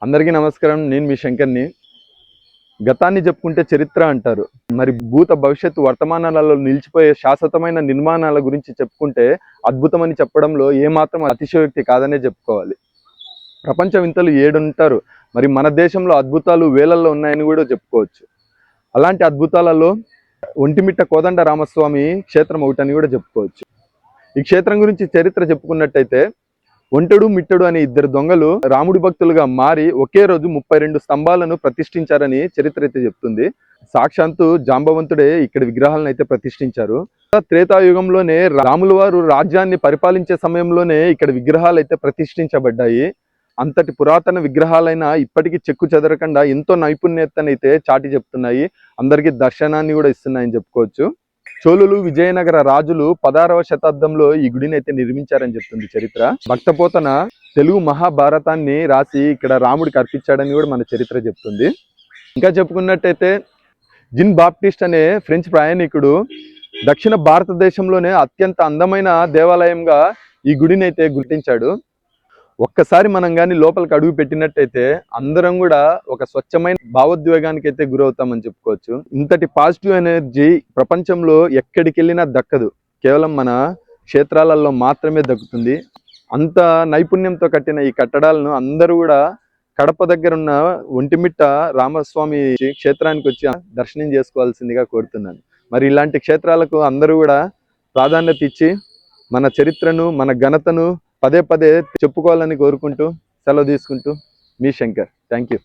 అందరికీ నమస్కారం. నేను మీ శంకర్ని. గతాన్ని చెప్పుకుంటే చరిత్ర అంటారు. మరి భూత భవిష్యత్తు వర్తమానాలలో నిలిచిపోయే శాశ్వతమైన నిర్మాణాల గురించి చెప్పుకుంటే అద్భుతమని చెప్పడంలో ఏమాత్రం అతిశయోక్తి కాదనే చెప్పుకోవాలి. ప్రపంచ వింతలు 7 ఉంటారు. మరి మన దేశంలో అద్భుతాలు వేలల్లో ఉన్నాయని కూడా చెప్పుకోవచ్చు. అలాంటి అద్భుతాలలో ఒంటిమిట్ట కోదండ రామస్వామి క్షేత్రం ఒకటని కూడా చెప్పుకోవచ్చు. ఈ క్షేత్రం గురించి చరిత్ర చెప్పుకున్నట్టయితే ఒంటెడు మిట్టడు అనే 2 దొంగలు రాముడి భక్తులుగా మారి ఒకే రోజు 32 స్తంభాలను ప్రతిష్ఠించారని చరిత్ర అయితే చెప్తుంది. సాక్షాత్తు జాంబవంతుడే ఇక్కడ విగ్రహాలను అయితే ప్రతిష్ఠించారు. త్రేతాయుగంలోనే రాముల వారు రాజ్యాన్ని పరిపాలించే సమయంలోనే ఇక్కడ విగ్రహాలు అయితే ప్రతిష్ఠించబడ్డాయి. అంతటి పురాతన విగ్రహాలైనా ఇప్పటికీ చెక్కు చెదరకుండా ఎంతో నైపుణ్యతనైతే చాటి చెప్తున్నాయి. అందరికీ దర్శనాన్ని కూడా ఇస్తున్నాయని చెప్పుకోవచ్చు. చోళులు విజయనగర రాజులు 16వ శతాబ్దంలో ఈ గుడిని అయితే నిర్మించారని చెప్తుంది చరిత్ర. భక్తపోతన తెలుగు మహాభారతాన్ని రాసి ఇక్కడ రాముడికి అర్పించాడని కూడా మన చరిత్ర చెప్తుంది. ఇంకా చెప్పుకున్నట్టయితే జిన్ బాప్టిస్ట్ అనే ఫ్రెంచ్ ప్రయాణికుడు దక్షిణ భారతదేశంలోనే అత్యంత అందమైన దేవాలయంగా ఈ గుడిని అయితే గుర్తించాడు. ఒక్కసారి మనం కానీ లోపలికి అడుగు పెట్టినట్టయితే అందరం కూడా ఒక స్వచ్ఛమైన భావోద్వేగానికి అయితే గురవుతామని చెప్పుకోవచ్చు. ఇంతటి పాజిటివ్ ఎనర్జీ ప్రపంచంలో ఎక్కడికి వెళ్ళినా దక్కదు, కేవలం మన క్షేత్రాలలో మాత్రమే దక్కుతుంది. అంత నైపుణ్యంతో కట్టిన ఈ కట్టడాలను అందరూ కూడా కడప దగ్గర ఉన్న ఒంటిమిట్ట రామస్వామి క్షేత్రానికి వచ్చి దర్శనం చేసుకోవాల్సిందిగా కోరుతున్నాను. మరి ఇలాంటి క్షేత్రాలకు అందరూ కూడా ప్రాధాన్యత ఇచ్చి మన చరిత్రను, మన ఘనతను పదే పదే చెప్పుకోవాలని కోరుకుంటూ సెలవు తీసుకుంటూ మీ శంకర్. Thank you.